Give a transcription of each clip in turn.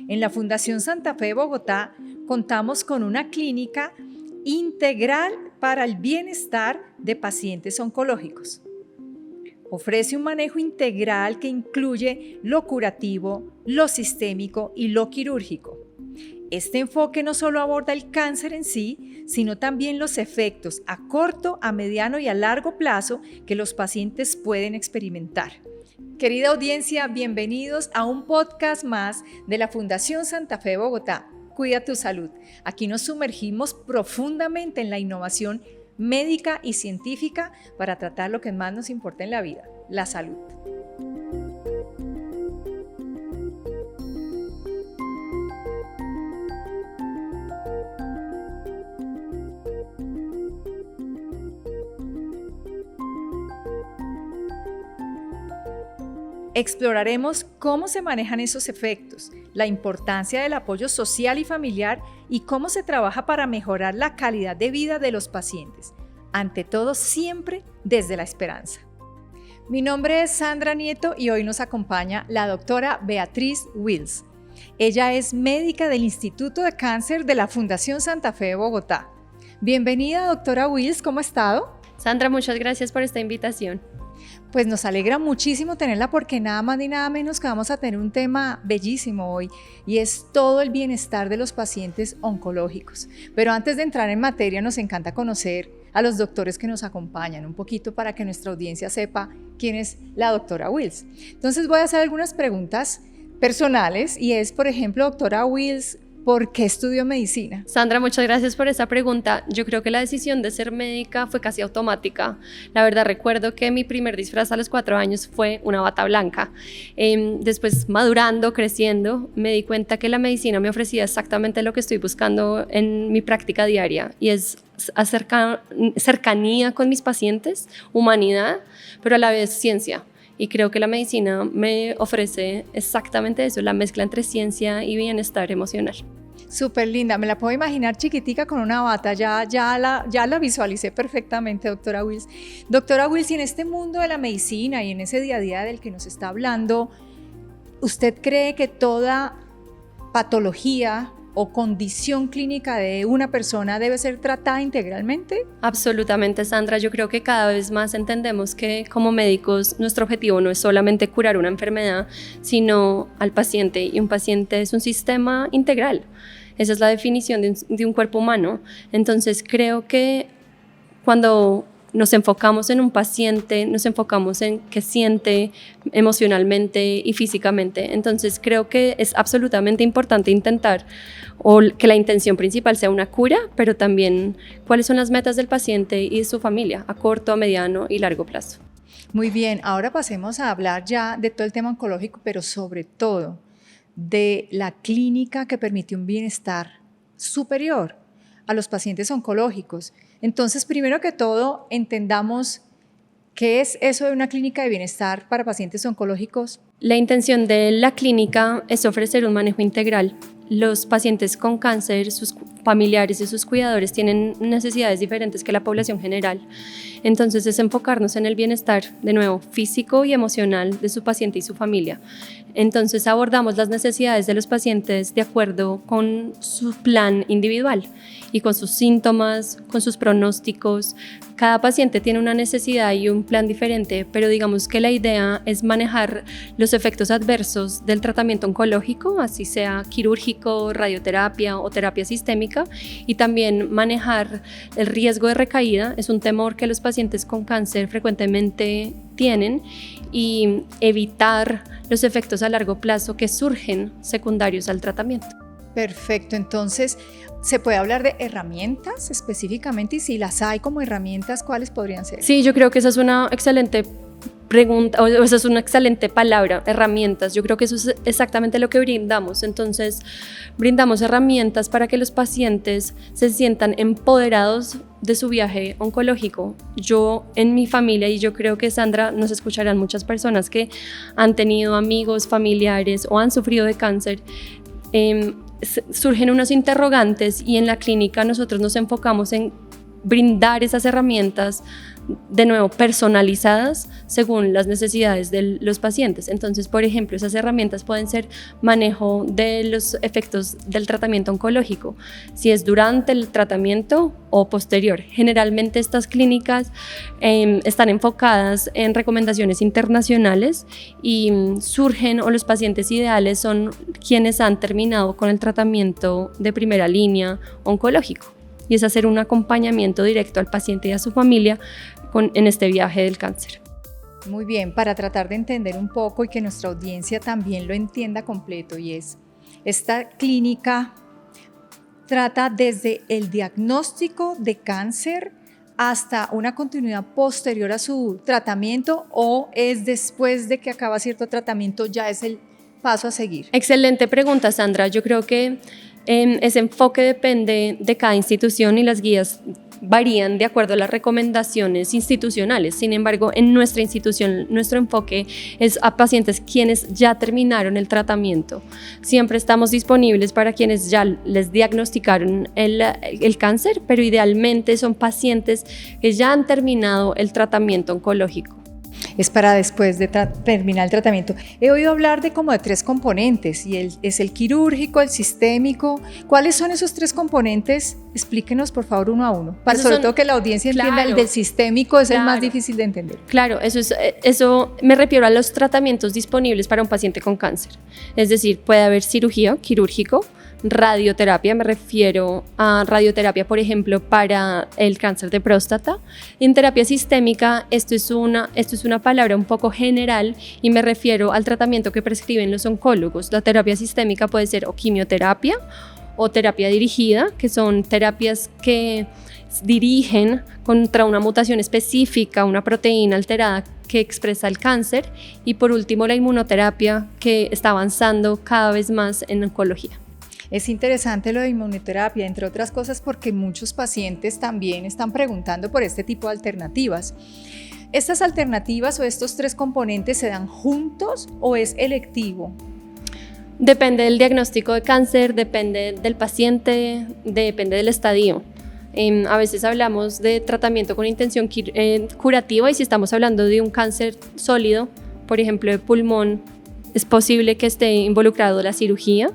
En la Fundación Santa Fe de Bogotá contamos con una clínica integral para el bienestar de pacientes oncológicos. Ofrece un manejo integral que incluye lo curativo, lo sistémico y lo quirúrgico. Este enfoque no solo aborda el cáncer en sí, sino también los efectos a corto, a mediano y a largo plazo que los pacientes pueden experimentar. Querida audiencia, bienvenidos a un podcast más de la Fundación Santa Fe de Bogotá. Cuida tu salud. Aquí nos sumergimos profundamente en la innovación médica y científica para tratar lo que más nos importa en la vida, la salud. Exploraremos cómo se manejan esos efectos, la importancia del apoyo social y familiar y cómo se trabaja para mejorar la calidad de vida de los pacientes. Ante todo, siempre desde la esperanza. Mi nombre es Sandra Nieto y hoy nos acompaña la doctora Beatriz Wills. Ella es médica del Instituto de Cáncer de la Fundación Santa Fe de Bogotá. Bienvenida, doctora Wills, ¿cómo ha estado? Sandra, muchas gracias por esta invitación. Pues nos alegra muchísimo tenerla porque nada más ni nada menos que vamos a tener un tema bellísimo hoy y es todo el bienestar de los pacientes oncológicos. Pero antes de entrar en materia nos encanta conocer a los doctores que nos acompañan un poquito para que nuestra audiencia sepa quién es la doctora Wills. Entonces voy a hacer algunas preguntas personales y es, por ejemplo, doctora Wills, ¿por qué estudió medicina? Sandra, muchas gracias por esa pregunta. Yo creo que la decisión de ser médica fue casi automática. La verdad, recuerdo que mi primer disfraz a los 4 años fue una bata blanca. Después, madurando, creciendo, me di cuenta que la medicina me ofrecía exactamente lo que estoy buscando en mi práctica diaria y es cercanía con mis pacientes, humanidad, pero a la vez ciencia. Y creo que la medicina me ofrece exactamente eso, la mezcla entre ciencia y bienestar emocional. Súper linda, me la puedo imaginar chiquitica con una bata, ya la visualicé perfectamente, doctora Wills. Doctora Wills, y en este mundo de la medicina y en ese día a día del que nos está hablando, ¿usted cree que toda patología o condición clínica de una persona debe ser tratada integralmente? Absolutamente, Sandra. Yo creo que cada vez más entendemos que como médicos nuestro objetivo no es solamente curar una enfermedad, sino al paciente, y un paciente es un sistema integral. Esa es la definición de un cuerpo humano. Entonces creo que cuando nos enfocamos en un paciente, nos enfocamos en qué siente emocionalmente y físicamente. Entonces creo que es absolutamente importante intentar o que la intención principal sea una cura, pero también cuáles son las metas del paciente y de su familia a corto, a mediano y largo plazo. Muy bien, ahora pasemos a hablar ya de todo el tema oncológico, pero sobre todo de la clínica que permite un bienestar superior a los pacientes oncológicos. Entonces, primero que todo, entendamos qué es eso de una clínica de bienestar para pacientes oncológicos. La intención de la clínica es ofrecer un manejo integral. Los pacientes con cáncer, sus familiares y sus cuidadores tienen necesidades diferentes que la población general. Entonces es enfocarnos en el bienestar, de nuevo, físico y emocional de su paciente y su familia. Entonces abordamos las necesidades de los pacientes de acuerdo con su plan individual y con sus síntomas, con sus pronósticos. Cada paciente tiene una necesidad y un plan diferente, pero digamos que la idea es manejar los efectos adversos del tratamiento oncológico, así sea quirúrgico, radioterapia o terapia sistémica, y también manejar el riesgo de recaída. Es un temor que los pacientes con cáncer frecuentemente tienen, y evitar los efectos a largo plazo que surgen secundarios al tratamiento. Perfecto, entonces, ¿se puede hablar de herramientas específicamente? Y si las hay como herramientas, ¿cuáles podrían ser? Sí, yo creo que esa es una excelente pregunta, o esa es una excelente palabra, herramientas. Yo creo que eso es exactamente lo que brindamos. Entonces, brindamos herramientas para que los pacientes se sientan empoderados de su viaje oncológico. Yo en mi familia, y yo creo que Sandra, nos escucharán muchas personas que han tenido amigos, familiares o han sufrido de cáncer, surgen unos interrogantes, y en la clínica nosotros nos enfocamos en brindar esas herramientas de nuevo, personalizadas según las necesidades de los pacientes. Entonces, por ejemplo, esas herramientas pueden ser manejo de los efectos del tratamiento oncológico, si es durante el tratamiento o posterior. Generalmente estas clínicas están enfocadas en recomendaciones internacionales y surgen, o los pacientes ideales son quienes han terminado con el tratamiento de primera línea oncológico, y es hacer un acompañamiento directo al paciente y a su familia en este viaje del cáncer. Muy bien, para tratar de entender un poco y que nuestra audiencia también lo entienda completo, y es, esta clínica trata desde el diagnóstico de cáncer hasta una continuidad posterior a su tratamiento, o es después de que acaba cierto tratamiento ya es el paso a seguir. Excelente pregunta, Sandra. Yo creo que ese enfoque depende de cada institución y las guías varían de acuerdo a las recomendaciones institucionales. Sin embargo, en nuestra institución, nuestro enfoque es a pacientes quienes ya terminaron el tratamiento. Siempre estamos disponibles para quienes ya les diagnosticaron el cáncer, pero idealmente son pacientes que ya han terminado el tratamiento oncológico. Es para después de terminar el tratamiento. He oído hablar de como de 3 componentes, y es el quirúrgico, el sistémico. ¿Cuáles son esos 3 componentes? Explíquenos por favor uno a uno, para sobre todo que la audiencia entienda. El del sistémico es el más difícil de entender. Claro, eso me refiero a los tratamientos disponibles para un paciente con cáncer. Es decir, puede haber cirugía, quirúrgico, radioterapia, me refiero a radioterapia, por ejemplo, para el cáncer de próstata. En terapia sistémica, esto es una palabra un poco general y me refiero al tratamiento que prescriben los oncólogos. La terapia sistémica puede ser o quimioterapia o terapia dirigida, que son terapias que dirigen contra una mutación específica, una proteína alterada que expresa el cáncer, y por último la inmunoterapia, que está avanzando cada vez más en oncología. Es interesante lo de inmunoterapia, entre otras cosas porque muchos pacientes también están preguntando por este tipo de alternativas. ¿Estas alternativas o estos 3 componentes se dan juntos o es electivo? Depende del diagnóstico de cáncer, depende del paciente, depende del estadio. A veces hablamos de tratamiento con intención curativa, y si estamos hablando de un cáncer sólido, por ejemplo de pulmón, es posible que esté involucrado la cirugía,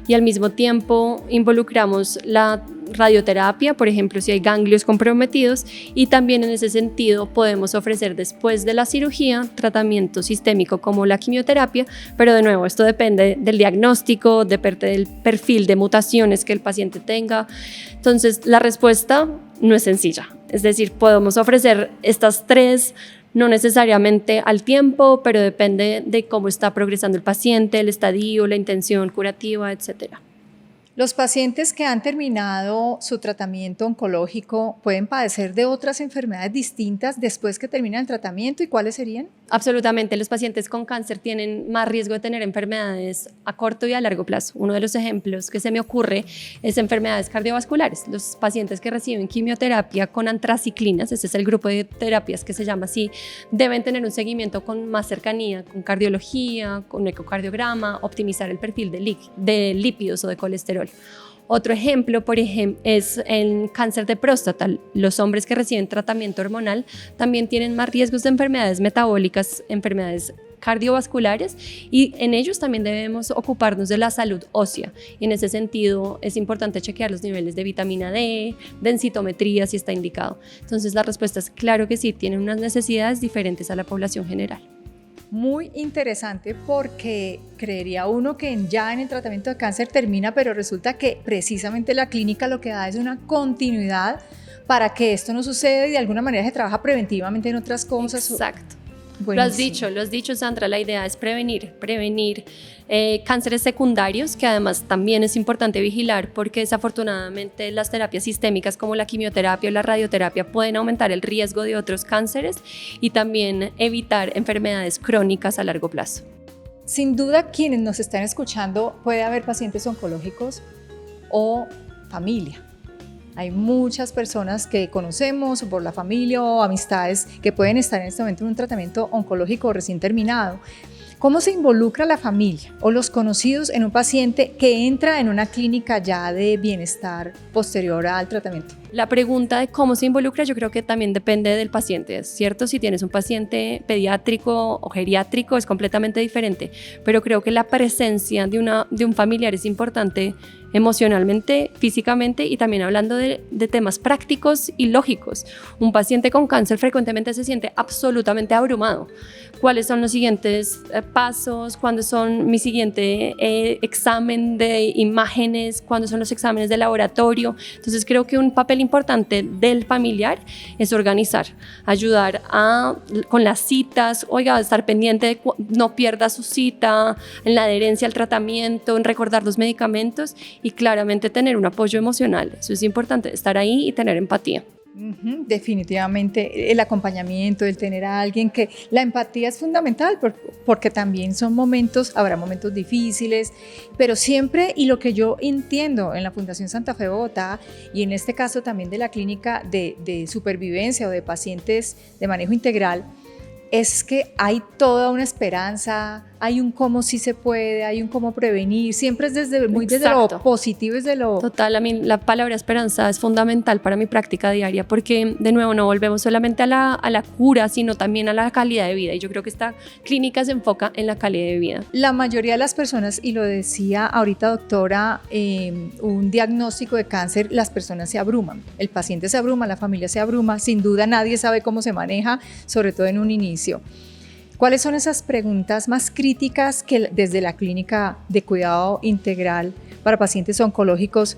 y al mismo tiempo involucramos la radioterapia, por ejemplo, si hay ganglios comprometidos, y también en ese sentido podemos ofrecer después de la cirugía tratamiento sistémico como la quimioterapia, pero de nuevo esto depende del diagnóstico, depende del perfil de mutaciones que el paciente tenga. Entonces la respuesta no es sencilla, es decir, podemos ofrecer estas 3 no necesariamente al tiempo, pero depende de cómo está progresando el paciente, el estadio, la intención curativa, etcétera. ¿Los pacientes que han terminado su tratamiento oncológico pueden padecer de otras enfermedades distintas después que terminan el tratamiento, y cuáles serían? Absolutamente, los pacientes con cáncer tienen más riesgo de tener enfermedades a corto y a largo plazo. Uno de los ejemplos que se me ocurre es enfermedades cardiovasculares. Los pacientes que reciben quimioterapia con antraciclinas, ese es el grupo de terapias que se llama así, deben tener un seguimiento con más cercanía, con cardiología, con ecocardiograma, optimizar el perfil de lípidos o de colesterol. Otro ejemplo, es el cáncer de próstata. Los hombres que reciben tratamiento hormonal también tienen más riesgos de enfermedades metabólicas, enfermedades cardiovasculares, y en ellos también debemos ocuparnos de la salud ósea. Y en ese sentido es importante chequear los niveles de vitamina D, densitometría si está indicado. Entonces la respuesta es claro que sí, tienen unas necesidades diferentes a la población general. Muy interesante, porque creería uno que ya en el tratamiento de cáncer termina, pero resulta que precisamente la clínica lo que da es una continuidad para que esto no suceda, y de alguna manera se trabaja preventivamente en otras cosas. Exacto. Buenísimo. Lo has dicho, Sandra, la idea es prevenir cánceres secundarios, que además también es importante vigilar, porque desafortunadamente las terapias sistémicas como la quimioterapia o la radioterapia pueden aumentar el riesgo de otros cánceres y también evitar enfermedades crónicas a largo plazo. Sin duda, quienes nos están escuchando, puede haber pacientes oncológicos o familia. Hay muchas personas que conocemos por la familia o amistades que pueden estar en este momento en un tratamiento oncológico recién terminado. ¿Cómo se involucra la familia o los conocidos en un paciente que entra en una clínica ya de bienestar posterior al tratamiento? La pregunta de cómo se involucra yo creo que también depende del paciente, ¿cierto? Si tienes un paciente pediátrico o geriátrico es completamente diferente, pero creo que la presencia de un familiar es importante emocionalmente, físicamente y también hablando de temas prácticos y lógicos. Un paciente con cáncer frecuentemente se siente absolutamente abrumado. ¿Cuáles son los siguientes pasos? ¿Cuándo son mi siguiente examen de imágenes? ¿Cuándo son los exámenes de laboratorio? Entonces creo que un papel importante del familiar es organizar, ayudar con las citas, oiga, estar pendiente de no pierda su cita, en la adherencia al tratamiento, en recordar los medicamentos y claramente tener un apoyo emocional. Eso es importante, estar ahí y tener empatía. Definitivamente el acompañamiento, el tener a alguien que la empatía es fundamental porque también son momentos, habrá momentos difíciles, pero siempre, y lo que yo entiendo en la Fundación Santa Fe Bogotá y en este caso también de la clínica de supervivencia o de pacientes de manejo integral, es que hay toda una esperanza, hay un cómo sí se puede, hay un cómo prevenir, siempre es desde lo positivo, desde lo... Total, a mí la palabra esperanza es fundamental para mi práctica diaria porque de nuevo no volvemos solamente a la cura, sino también a la calidad de vida y yo creo que esta clínica se enfoca en la calidad de vida. La mayoría de las personas, y lo decía ahorita doctora, un diagnóstico de cáncer, las personas se abruman, el paciente se abruma, la familia se abruma, sin duda nadie sabe cómo se maneja, sobre todo en un inicio. ¿Cuáles son esas preguntas más críticas que desde la clínica de cuidado integral para pacientes oncológicos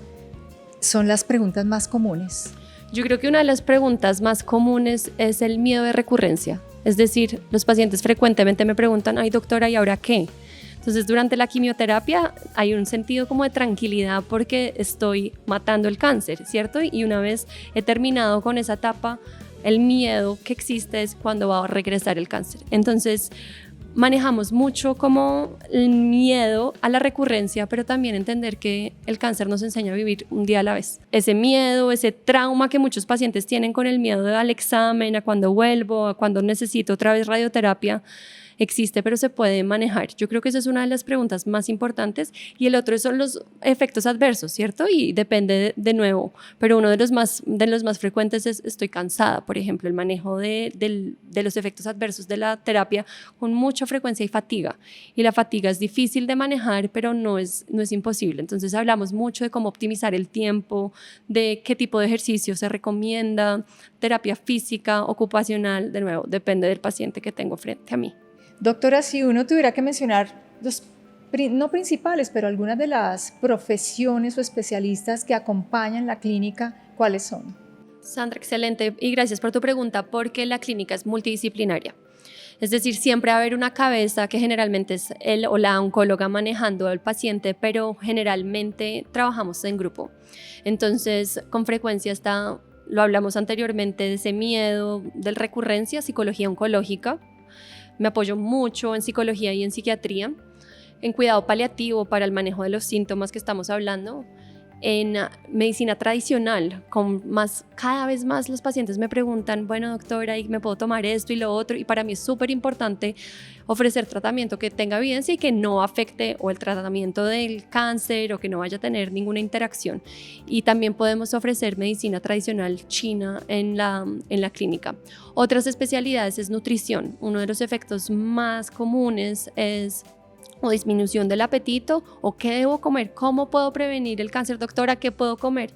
son las preguntas más comunes? Yo creo que una de las preguntas más comunes es el miedo de recurrencia. Es decir, los pacientes frecuentemente me preguntan, ay doctora, ¿y ahora qué? Entonces durante la quimioterapia hay un sentido como de tranquilidad porque estoy matando el cáncer, ¿cierto? Y una vez he terminado con esa etapa, el miedo que existe es cuando va a regresar el cáncer. Entonces, manejamos mucho como el miedo a la recurrencia, pero también entender que el cáncer nos enseña a vivir un día a la vez. Ese miedo, ese trauma que muchos pacientes tienen con el miedo al examen, a cuando vuelvo, a cuando necesito otra vez radioterapia, existe, pero se puede manejar. Yo creo que esa es una de las preguntas más importantes y el otro son los efectos adversos, ¿cierto? Y depende de nuevo, pero uno de los más frecuentes es estoy cansada, por ejemplo, el manejo de los efectos adversos de la terapia con mucha frecuencia y fatiga. Y la fatiga es difícil de manejar, pero no es imposible. Entonces hablamos mucho de cómo optimizar el tiempo, de qué tipo de ejercicio se recomienda, terapia física, ocupacional, de nuevo, depende del paciente que tengo frente a mí. Doctora, si uno tuviera que mencionar los, no principales, pero algunas de las profesiones o especialistas que acompañan la clínica, ¿cuáles son? Sandra, excelente y gracias por tu pregunta porque la clínica es multidisciplinaria. Es decir, siempre va a haber una cabeza que generalmente es el o la oncóloga manejando al paciente, pero generalmente trabajamos en grupo. Entonces, con frecuencia lo hablamos anteriormente, de ese miedo de recurrencia, psicología oncológica. Me apoyo mucho en psicología y en psiquiatría, en cuidado paliativo para el manejo de los síntomas que estamos hablando, en medicina tradicional, cada vez más los pacientes me preguntan, bueno doctora, ¿y me puedo tomar esto y lo otro? Y para mí es súper importante ofrecer tratamiento que tenga evidencia y que no afecte o el tratamiento del cáncer o que no vaya a tener ninguna interacción. Y también podemos ofrecer medicina tradicional china en la clínica. Otras especialidades es nutrición. Uno de los efectos más comunes es o disminución del apetito o qué debo comer, cómo puedo prevenir el cáncer, doctora, qué puedo comer.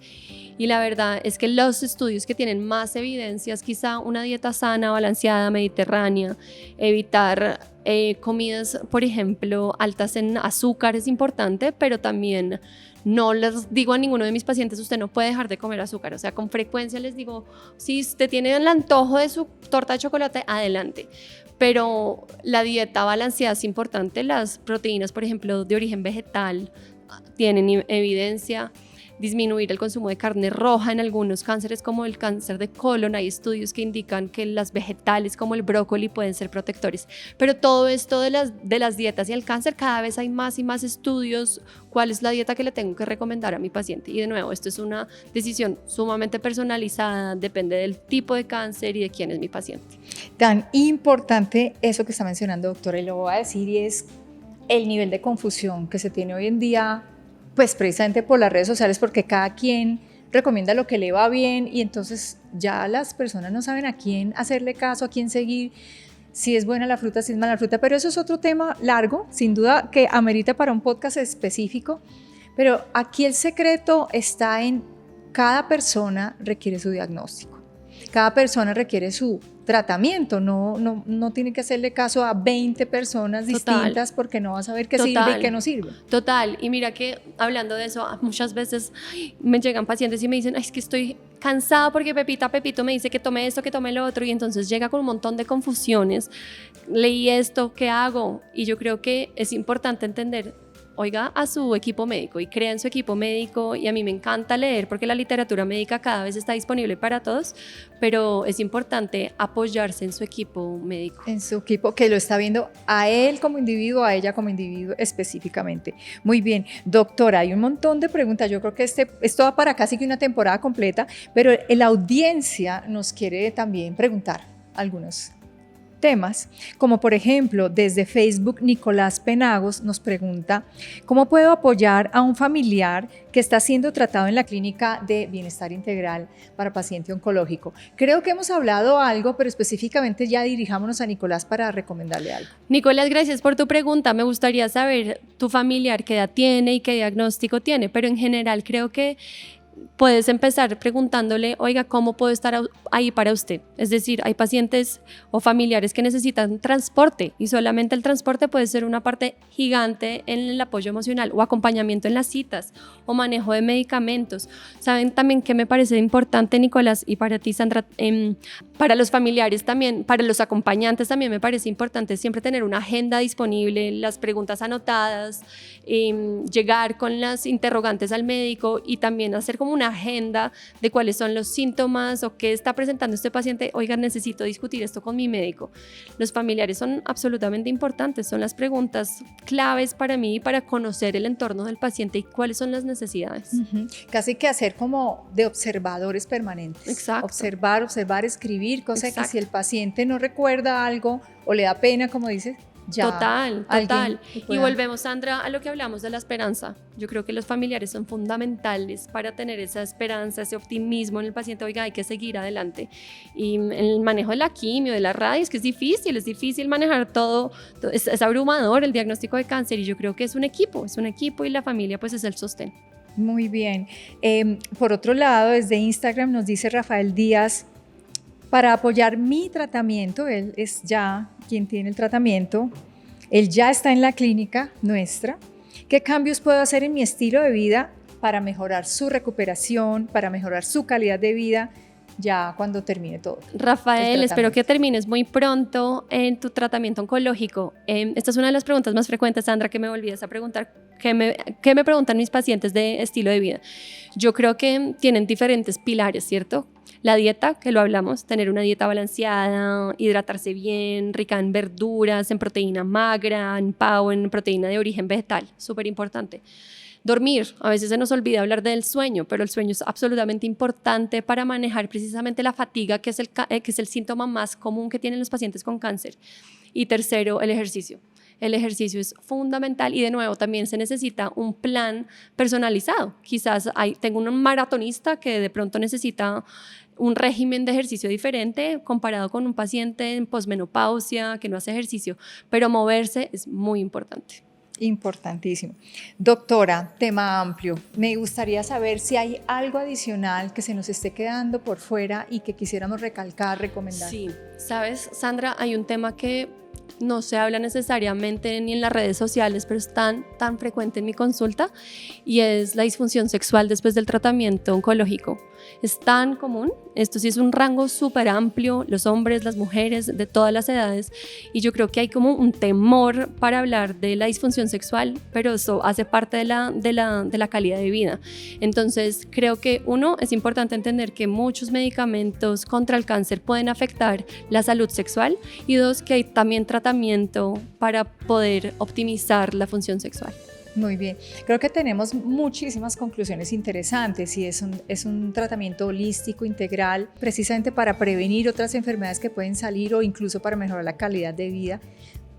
Y la verdad es que los estudios que tienen más evidencias, quizá una dieta sana, balanceada, mediterránea, evitar comidas, por ejemplo, altas en azúcar es importante, pero también no les digo a ninguno de mis pacientes, usted no puede dejar de comer azúcar. O sea, con frecuencia les digo, si usted tiene el antojo de su torta de chocolate, adelante. Pero la dieta balanceada es importante. Las proteínas, por ejemplo, de origen vegetal, tienen evidencia. Disminuir el consumo de carne roja en algunos cánceres como el cáncer de colon. Hay estudios que indican que las vegetales como el brócoli pueden ser protectores. Pero todo esto de las dietas y el cáncer, cada vez hay más y más estudios. ¿Cuál es la dieta que le tengo que recomendar a mi paciente? Y de nuevo, esto es una decisión sumamente personalizada, depende del tipo de cáncer y de quién es mi paciente. Tan importante eso que está mencionando, doctora, y lo voy a decir, y es el nivel de confusión que se tiene hoy en día, pues precisamente por las redes sociales, porque cada quien recomienda lo que le va bien y entonces ya las personas no saben a quién hacerle caso, a quién seguir, si es buena la fruta, si es mala la fruta, pero eso es otro tema largo, sin duda que amerita para un podcast específico, pero aquí el secreto está en cada persona requiere su diagnóstico, cada persona requiere su tratamiento, no tiene que hacerle caso a 20 personas distintas porque no vas a ver qué sirve y qué no sirve. Total, y mira que hablando de eso, muchas veces me llegan pacientes y me dicen, es que estoy cansada porque Pepito me dice que tome esto, que tome lo otro, y entonces llega con un montón de confusiones, leí esto, ¿qué hago? Y yo creo que es importante entender, oiga a su equipo médico y crea en su equipo médico, y a mí me encanta leer porque la literatura médica cada vez está disponible para todos, pero es importante apoyarse en su equipo médico. En su equipo que lo está viendo a él como individuo, a ella como individuo específicamente. Muy bien, doctora, hay un montón de preguntas, yo creo que esto va para casi que una temporada completa, pero la audiencia nos quiere también preguntar algunos temas, como por ejemplo desde Facebook Nicolás Penagos nos pregunta ¿cómo puedo apoyar a un familiar que está siendo tratado en la clínica de bienestar integral para paciente oncológico? Creo que hemos hablado algo, pero específicamente ya dirijámonos a Nicolás para recomendarle algo. Nicolás, gracias por tu pregunta. Me gustaría saber tu familiar qué edad tiene y qué diagnóstico tiene, pero en general creo que puedes empezar preguntándole, oiga, ¿cómo puedo estar ahí para usted? Es decir, hay pacientes o familiares que necesitan transporte y solamente el transporte puede ser una parte gigante en el apoyo emocional o acompañamiento en las citas o manejo de medicamentos. Saben también que me parece importante, Nicolás, y para ti, Sandra, para los familiares también, para los acompañantes también me parece importante siempre tener una agenda disponible, las preguntas anotadas, llegar con las interrogantes al médico y también hacer como una agenda de cuáles son los síntomas o qué está presentando este paciente. Oiga, necesito discutir esto con mi médico. Los familiares son absolutamente importantes, son las preguntas claves para mí para conocer el entorno del paciente y cuáles son las necesidades. Casi que hacer como de observadores permanentes. Exacto. Observar, escribir, cosa que si el paciente no recuerda algo o le da pena, como dices, ya. Total. Y volvemos, Sandra, a lo que hablamos de la esperanza. Yo creo que los familiares son fundamentales para tener esa esperanza, ese optimismo en el paciente. Oiga, hay que seguir adelante. Y el manejo de la quimio, de la radio, es que es difícil manejar todo. Es abrumador el diagnóstico de cáncer y yo creo que es un equipo y la familia pues es el sostén. Muy bien. Por otro lado, desde Instagram nos dice Rafael Díaz, para apoyar mi tratamiento, él es ya quien tiene el tratamiento, él ya está en la clínica nuestra. ¿Qué cambios puedo hacer en mi estilo de vida para mejorar su recuperación, para mejorar su calidad de vida ya cuando termine todo? Rafael, espero que termines muy pronto en tu tratamiento oncológico. Esta es una de las preguntas más frecuentes, Sandra, que me volvías a preguntar. ¿Qué me preguntan mis pacientes de estilo de vida? Yo creo que tienen diferentes pilares, ¿cierto? La dieta, que lo hablamos, tener una dieta balanceada, hidratarse bien, rica en verduras, en proteína magra, en PAO, en proteína de origen vegetal, súper importante. Dormir, a veces se nos olvida hablar del sueño, pero el sueño es absolutamente importante para manejar precisamente la fatiga, que es el síntoma más común que tienen los pacientes con cáncer. Y tercero, el ejercicio. El ejercicio es fundamental y de nuevo también se necesita un plan personalizado. Quizás tengo un maratonista que de pronto necesita un régimen de ejercicio diferente comparado con un paciente en posmenopausia que no hace ejercicio, pero moverse es muy importante. Importantísimo. Doctora, tema amplio. Me gustaría saber si hay algo adicional que se nos esté quedando por fuera y que quisiéramos recalcar, recomendar. Sí, sabes, Sandra, hay un tema que no se habla necesariamente ni en las redes sociales, pero es tan frecuente en mi consulta y es la disfunción sexual después del tratamiento oncológico. Es tan común, esto sí es un rango súper amplio, los hombres, las mujeres, de todas las edades, y yo creo que hay como un temor para hablar de la disfunción sexual, pero eso hace parte de la calidad de vida. Entonces creo que uno, es importante entender que muchos medicamentos contra el cáncer pueden afectar la salud sexual y dos, que hay también tratamiento para poder optimizar la función sexual. Muy bien, creo que tenemos muchísimas conclusiones interesantes y es un tratamiento holístico, integral, precisamente para prevenir otras enfermedades que pueden salir o incluso para mejorar la calidad de vida.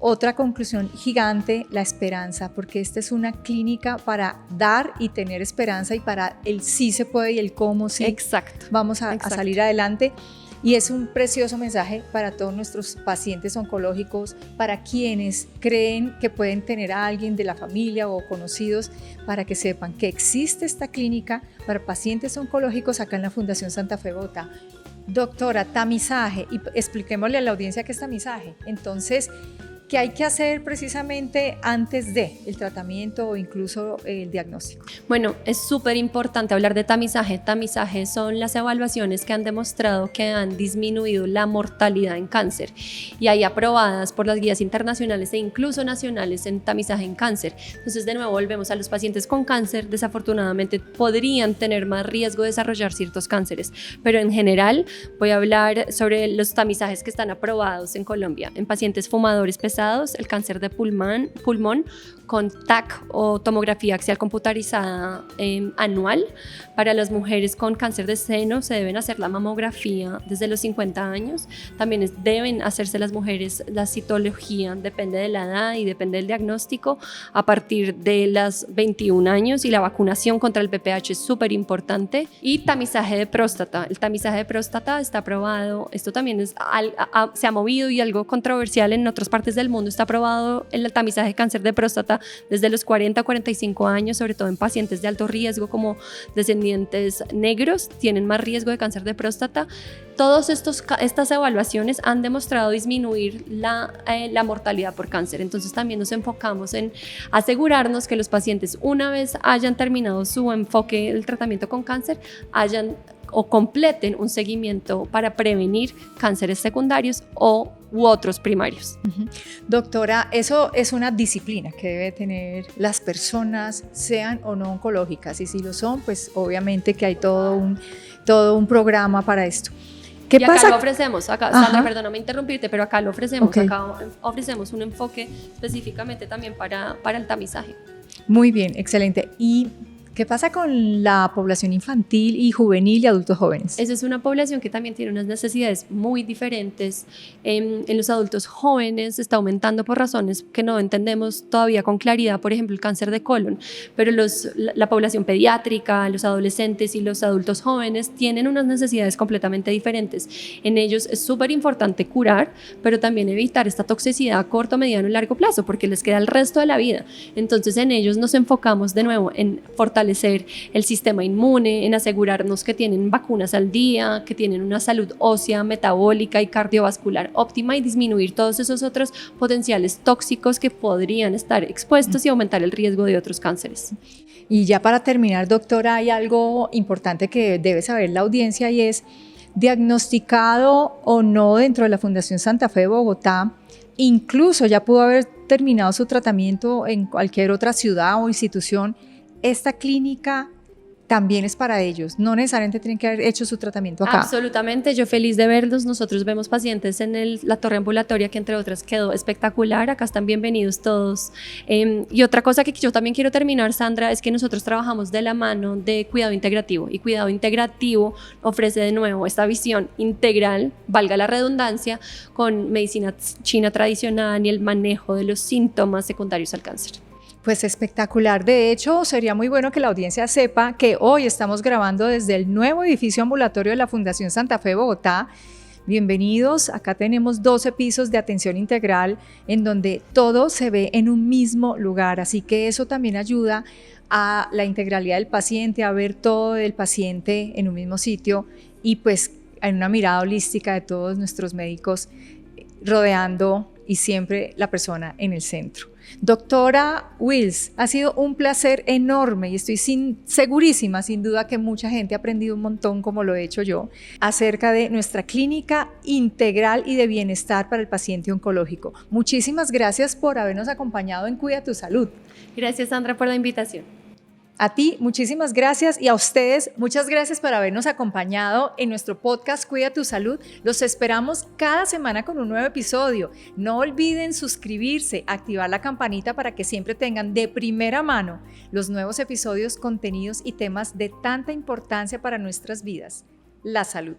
Otra conclusión gigante, la esperanza, porque esta es una clínica para dar y tener esperanza, y para el sí se puede y el cómo sí. Exacto. Vamos a salir adelante. Y es un precioso mensaje para todos nuestros pacientes oncológicos, para quienes creen que pueden tener a alguien de la familia o conocidos, para que sepan que existe esta clínica para pacientes oncológicos acá en la Fundación Santa Fe Bogotá. Doctora, tamizaje, y expliquémosle a la audiencia qué es tamizaje. Entonces, ¿qué hay que hacer precisamente antes de el tratamiento o incluso el diagnóstico? Bueno, es súper importante hablar de tamizaje. Tamizaje son las evaluaciones que han demostrado que han disminuido la mortalidad en cáncer, y hay aprobadas por las guías internacionales e incluso nacionales en tamizaje en cáncer. Entonces, de nuevo, volvemos a los pacientes con cáncer. Desafortunadamente podrían tener más riesgo de desarrollar ciertos cánceres, pero en general voy a hablar sobre los tamizajes que están aprobados en Colombia. En pacientes fumadores pesados, el cáncer de pulmón con TAC o tomografía axial computarizada anual. Para las mujeres con cáncer de seno se deben hacer la mamografía desde los 50 años. También deben hacerse las mujeres la citología, depende de la edad y depende del diagnóstico, a partir de las 21 años, y la vacunación contra el VPH es súper importante. Y tamizaje de próstata. El tamizaje de próstata está aprobado. Esto también se ha movido y algo controversial en otras partes del mundo. Está aprobado el tamizaje de cáncer de próstata desde los 40 a 45 años, sobre todo en pacientes de alto riesgo como descendientes negros, tienen más riesgo de cáncer de próstata. Todas estas evaluaciones han demostrado disminuir la mortalidad por cáncer. Entonces también nos enfocamos en asegurarnos que los pacientes, una vez hayan terminado su enfoque del tratamiento con cáncer, o completen un seguimiento para prevenir cánceres secundarios u otros primarios. Doctora, eso es una disciplina que debe tener las personas, sean o no oncológicas, y si lo son, pues obviamente que hay todo un programa para esto. ¿Qué pasa? Acá lo ofrecemos, Sandra, perdóname interrumpirte, pero acá lo ofrecemos, okay. Acá ofrecemos un enfoque específicamente también para el tamizaje. Muy bien, excelente. ¿Y qué pasa con la población infantil y juvenil y adultos jóvenes? Esa es una población que también tiene unas necesidades muy diferentes. En los adultos jóvenes está aumentando por razones que no entendemos todavía con claridad, por ejemplo el cáncer de colon, pero la población pediátrica, los adolescentes y los adultos jóvenes tienen unas necesidades completamente diferentes. En ellos es súper importante curar, pero también evitar esta toxicidad a corto, mediano y largo plazo, porque les queda el resto de la vida. Entonces en ellos nos enfocamos de nuevo en fortalecer el sistema inmune, en asegurarnos que tienen vacunas al día, que tienen una salud ósea, metabólica y cardiovascular óptima, y disminuir todos esos otros potenciales tóxicos que podrían estar expuestos y aumentar el riesgo de otros cánceres. Y ya para terminar, doctora, hay algo importante que debe saber la audiencia, y es: diagnosticado o no dentro de la Fundación Santa Fe de Bogotá, incluso ya pudo haber terminado su tratamiento en cualquier otra ciudad o institución, esta clínica también es para ellos, no necesariamente tienen que haber hecho su tratamiento acá. Absolutamente, yo feliz de verlos. Nosotros vemos pacientes en la torre ambulatoria, que entre otras quedó espectacular. Acá están bienvenidos todos. Y otra cosa que yo también quiero terminar, Sandra, es que nosotros trabajamos de la mano de cuidado integrativo, y cuidado integrativo ofrece de nuevo esta visión integral, valga la redundancia, con medicina china tradicional y el manejo de los síntomas secundarios al cáncer. Pues espectacular. De hecho, sería muy bueno que la audiencia sepa que hoy estamos grabando desde el nuevo edificio ambulatorio de la Fundación Santa Fe Bogotá. Bienvenidos, acá tenemos 12 pisos de atención integral en donde todo se ve en un mismo lugar, así que eso también ayuda a la integralidad del paciente, a ver todo del paciente en un mismo sitio, y pues en una mirada holística de todos nuestros médicos rodeando, y siempre la persona en el centro. Doctora Wills, ha sido un placer enorme, y estoy segurísima, sin duda, que mucha gente ha aprendido un montón, como lo he hecho yo, acerca de nuestra clínica integral y de bienestar para el paciente oncológico. Muchísimas gracias por habernos acompañado en Cuida tu Salud. Gracias, Sandra, por la invitación. A ti, muchísimas gracias, y a ustedes, muchas gracias por habernos acompañado en nuestro podcast Cuida tu Salud. Los esperamos cada semana con un nuevo episodio. No olviden suscribirse, activar la campanita para que siempre tengan de primera mano los nuevos episodios, contenidos y temas de tanta importancia para nuestras vidas. La salud.